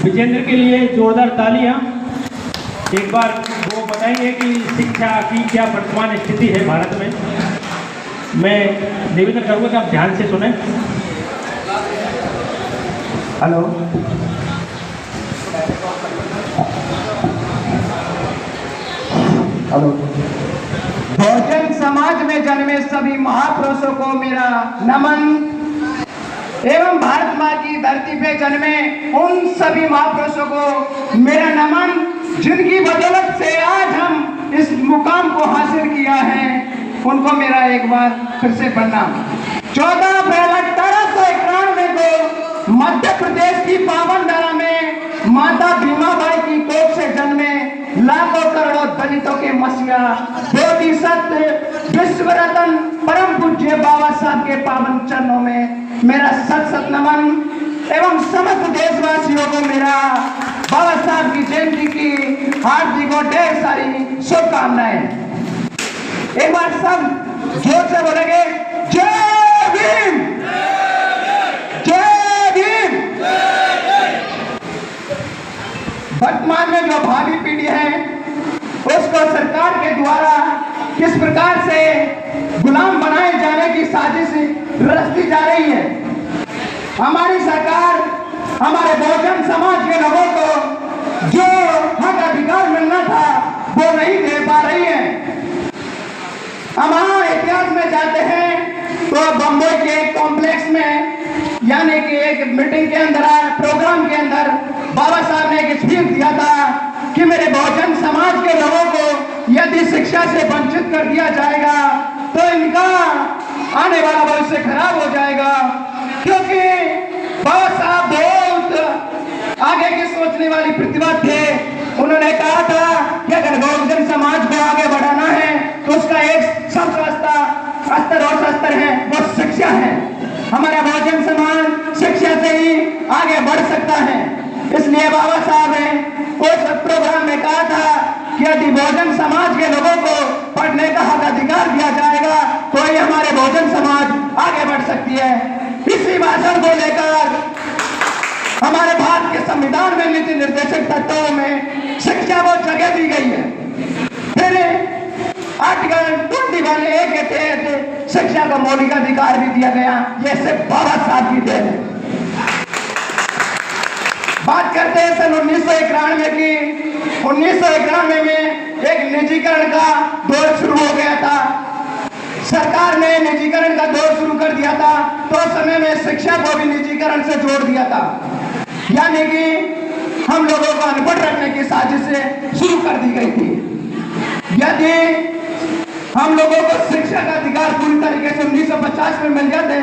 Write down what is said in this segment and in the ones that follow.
विजेंद्र के लिए जोरदार तालियां। एक बार वो बताएंगे कि शिक्षा की क्या वर्तमान स्थिति है भारत में। मैं निवेदन करूंगा कि आप ध्यान से सुने। Hello, hello. बहुजन समाज में जन्मे सभी महापुरुषों को मेरा नमन एवं भारत माँ की धरती पे जन्मे उन सभी महापुरुषों को मेरा नमन, जिनकी बदौलत से आज हम इस मुकाम को हासिल किया है, उनको मेरा एक बार फिर से प्रणाम। 14 अप्रैल 1891 को मध्य प्रदेश की पावन धरा में माता भीमाबाई की कोख से जन्मे लाखों करोड़ों दलितों के मसीहा बोधि सत्य विश्व रत्न परम पूज्य बाबा साहब के पावन चरणों में मेरा सत सत नमन एवं समस्त देशवासियों को मेरा बाबा साहब की जयंती की हार्दिक और ढेर सारी शुभकामनाएं। एक बार सब जोर से बोलेंगे, जय भीम, जय भीम। वर्तमान में जो भावी पीढ़ी है उसको सरकार के द्वारा किस प्रकार से गुलाम बनाए जाने की साजिश रचती जा रही है। हमारी सरकार हमारे बहुजन समाज के लोगों को जो हक अधिकार मिलना था वो नहीं दे पा रही है। हम इतिहास में जाते हैं तो बम्बई के एक कॉम्प्लेक्स में यानी कि एक मीटिंग के अंदर, प्रोग्राम के अंदर बाबा साहब ने एक स्पीच दिया था कि मेरे बहुजन समाज के लोगों को यदि शिक्षा से वंचित कर दिया जाएगा तो इनका आने वाला भविष्य खराब हो जाएगा। क्योंकि बाबा साहब बहुत आगे की सोचने वाली प्रतिभा थे। उन्होंने कहा था कि अगर बहुजन समाज को आगे बढ़ाना है तो उसका एक सबसे अस्तर और अस्तर है वो शिक्षा है। हमारा बहुजन समाज शिक्षा से ही आगे बढ़ सकता है। इसलिए बाबा साहब ने उस प्रोग्राम में कहा था कि यदि बहुजन समाज के लोगों को पढ़ने का हक अधिकार दिया जाएगा तो ही हमारे बहुजन समाज आगे बढ़ सकती है। इसी भाषण को लेकर हमारे भारत के संविधान में नीति निर्देशक तत्वों में शिक्षा को जगह दी गई है। फिर आर्टिकल 21A के तहत शिक्षा को मौलिक अधिकार भी दिया गया। ये सिर्फ बाबा साहब की देन है। बात करते हैं सन 1991 की। 1991 में एक निजीकरण का दौर शुरू हो गया था। सरकार ने निजीकरण का दौर शुरू कर दिया था तो समय में शिक्षा को भी निजीकरण से जोड़ दिया था। यानी कि हम लोगों को अनपढ़ रखने की साजिश से शुरू कर दी गई थी। यदि हम लोगों को शिक्षा का अधिकार पूरी तरीके से 1950 में मिल जाते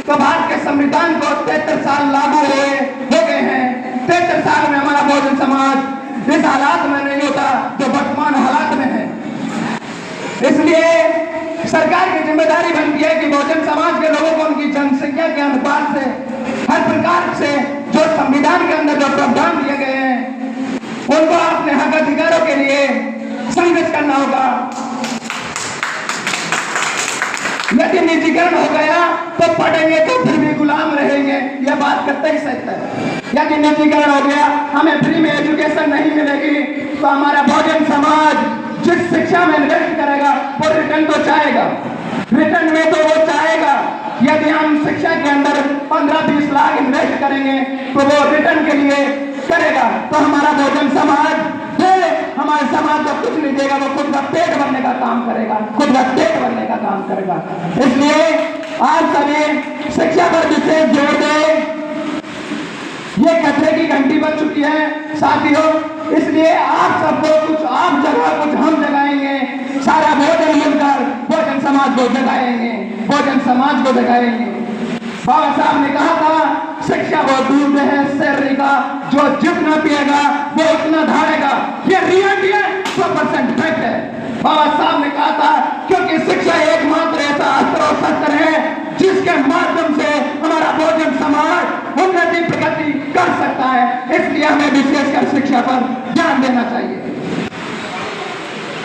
तो भारत के संविधान को 73 साल लागू हो गए हैं। 73 साल में हमारा बहुजन समाज इस हालात में नहीं होता जो वर्तमान हालात में है। इसलिए सरकार की जिम्मेदारी बनती है कि बहुजन समाज के लोगों को उनकी जनसंख्या के अनुपात से हर प्रकार से जो संविधान के अंदर जो प्रावधान दिए गए हैं उनको अपने हक अधिकारों के लिए संघर्ष करना होगा। यदि निजीकरण हो गया तो पढ़ेंगे तो फिर भी गुलाम रहेंगे, यह बात करते ही सही है। यदि निजीकरण हो गया, हमें फ्री में एजुकेशन नहीं मिलेगी तो हमारा बहुजन समाज जिस शिक्षा में इन्वेस्ट करेगा वो रिटर्न तो चाहेगा। रिटर्न में तो वो चाहेगा यदि हम शिक्षा के अंदर 15-20 लाख इन्वेस्ट करेंगे तो वो रिटर्न के लिए करेगा। तो हमारा बहुजन समाज हमारे समाज को कुछ नहीं देगा, वो खुद का पेट भरने का काम करेगा, खुद का पेट भरने का काम करेगा। इसलिए आज सभी शिक्षा पर विशेष जोर दें। ये कचरे की घंटी बज चुकी है साथियों। इसलिए आप सबको कुछ आप जगह कुछ हम जगाएंगे। सारा बहुजन मिलकर बहुजन समाज को जगाएंगे, बहुजन समाज को जगाएंगे। बाबा साहब ने कहा था शिक्षा वो दूध है शरीर का, जो जितना पिएगा वो उतना धारेगा। ये रियलिटी है, 100% फैक्ट है। बाबा साहब ने कहा था क्योंकि शिक्षा एकमात्र ऐसा अस्त्र और शस्त्र है जिसके माध्यम से हमारा बहुजन समाज उन्नति प्रगति कर सकता है। इसलिए हमें विशेषकर शिक्षा पर ध्यान देना चाहिए।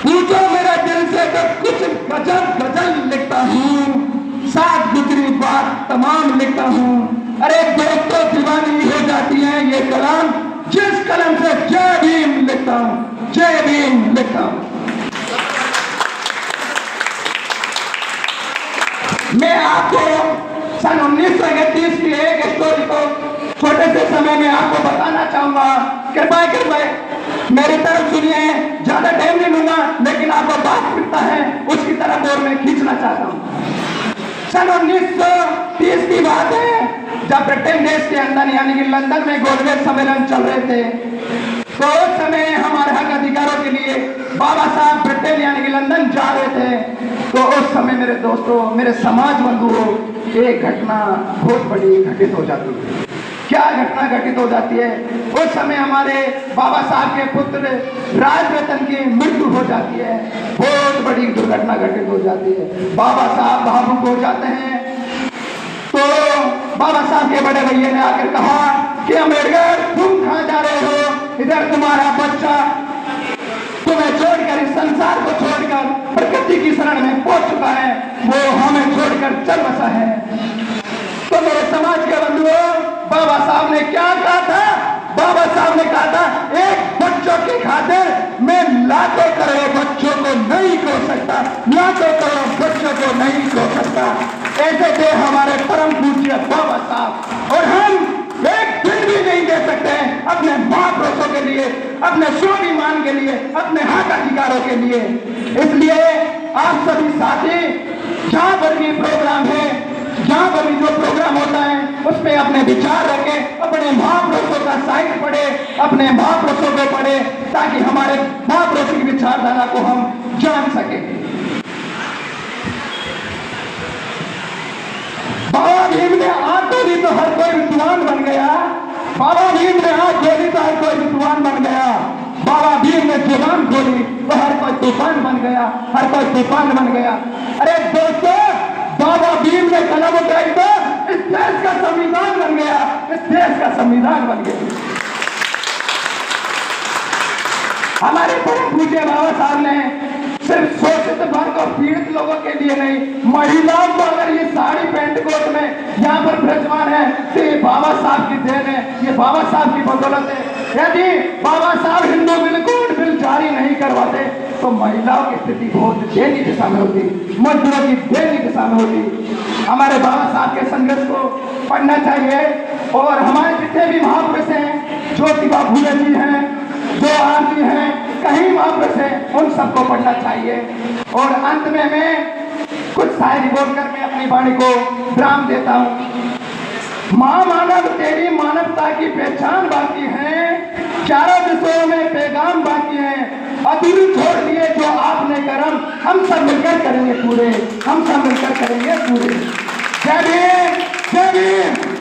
पूछो मेरा दिल से तो कुछ गजल लिखता हूँ, साथ गुजरी बात तमाम लिखता हूँ। अरे दोस्तों दीवानी हो जाती है ये कलाम लिखता हूं, जय भीम लिखता हूं। मैं आपको सन 1931 की एक स्टोरी को छोटे से समय में आपको बताना चाहूंगा। कृपया मेरी तरफ सुनिए, ज्यादा टाइम नहीं लूंगा, लेकिन आपको बात मिलता है उसकी तरफ और मैं खींचना चाहता हूं। सन 1930 की बात है, जब ब्रिटेन देश के अंदर यानी कि लंदन में गोलमेज सम्मेलन चल रहे थे, तो उस समय हमारे हक अधिकारों के लिए बाबा साहब ब्रिटेन यानी कि लंदन जा रहे थे। तो उस समय मेरे दोस्तों, मेरे समाज बंधुओं, एक घटना बहुत बड़ी घटित हो जाती है। क्या घटना घटित हो जाती है? उस समय हमारे बाबा साहब के पुत्र राजरतन की मृत्यु हो जाती है। बहुत बड़ी दुर्घटना घटित हो जाती है। बाबा साहब भावुक हो जाते हैं। तो बाबा साहब के बड़े भैया ने आकर कहा कि अम्बेडकर, तुम कहां जा रहे हो? इधर तुम्हारा बच्चा तुम्हें छोड़कर, इस संसार को छोड़कर प्रकृति की शरण में पहुंच चुका है, वो हमें छोड़कर चल बसा है। तो मेरे समाज के बंधुओं, बाबा साहब ने क्या कहा था? बाबा साहब ने कहा था, एक बच्चों की खातिर मैं लाखों करोड़ों बच्चों को नहीं खो सकता, लाखों करोड़ों बच्चों को नहीं खो सकता। ऐसे थे हमारे परम पूज्य बाबा साहब। और हम एक दिन भी नहीं दे सकते अपने महापुरुषों के लिए, अपने स्वाभिमान के लिए, अपने हक अधिकारों के लिए। इसलिए आप सभी साथी, जहां पर भी प्रोग्राम है, जहां पर भी जो प्रोग्राम होता है, उसमें अपने विचार रखें, अपने महापुरुषों का साहित्य पढ़े, अपने महापुरुषों को पढ़े, ताकि हमारे महापुरुषों की विचारधारा को हम जान सकें। बाबा भीम ने आंख खोली तो हर कोई विद्वान बन गया। बाबा भीम ने आंख खोली तो हर कोई विद्वान बन गया। बाबा भीम ने जुबान खोली तो हर कोई तूफान बन गया, हर कोई तूफान बन गया। अरे दोस्तों, बाबा भीम ने कलम उठाई तो इस देश का संविधान बन गया, इस देश का संविधान बन गया। हमारे परम पूज्य बाबा साहब ने सिर्फ शोषित वर्ग और पीड़ित लोगों के लिए नहीं, महिलाओं को अगर ये साड़ी पैंट कोट में यहाँ पर विराजमान है तो ये बाबा साहब की देन है, ये बाबा साहब की बदौलत है। यदि बाबा साहब हिंदू बिल कोड बिल जारी नहीं करवाते तो महिलाओं की स्थिति बहुत दयनीय दिशा में होती, मजदूरों की दयनीय दिशा में होती। हमारे बाबा साहब के संघर्ष को पढ़ना चाहिए। और हमारे जितने भी महापुरुष हैं, ज्योतिबा फुले जी हैं, जो आदमी हैं, कहीं महापुरुष हैं, उन सबको पढ़ना चाहिए। और अंत में मैं कुछ शायरी बोलकर मैं अपनी वाणी को विराम देता हूँ। महामानव तेरी मानवता की पहचान बाकी है, चारों दिशाओं में पैगाम बाकी है, अधूरी छोड़ दिए जो आपने कर्म, हम सब मिलकर करेंगे पूरे, हम सब मिलकर करेंगे पूरे। जय भीम, जय भीम।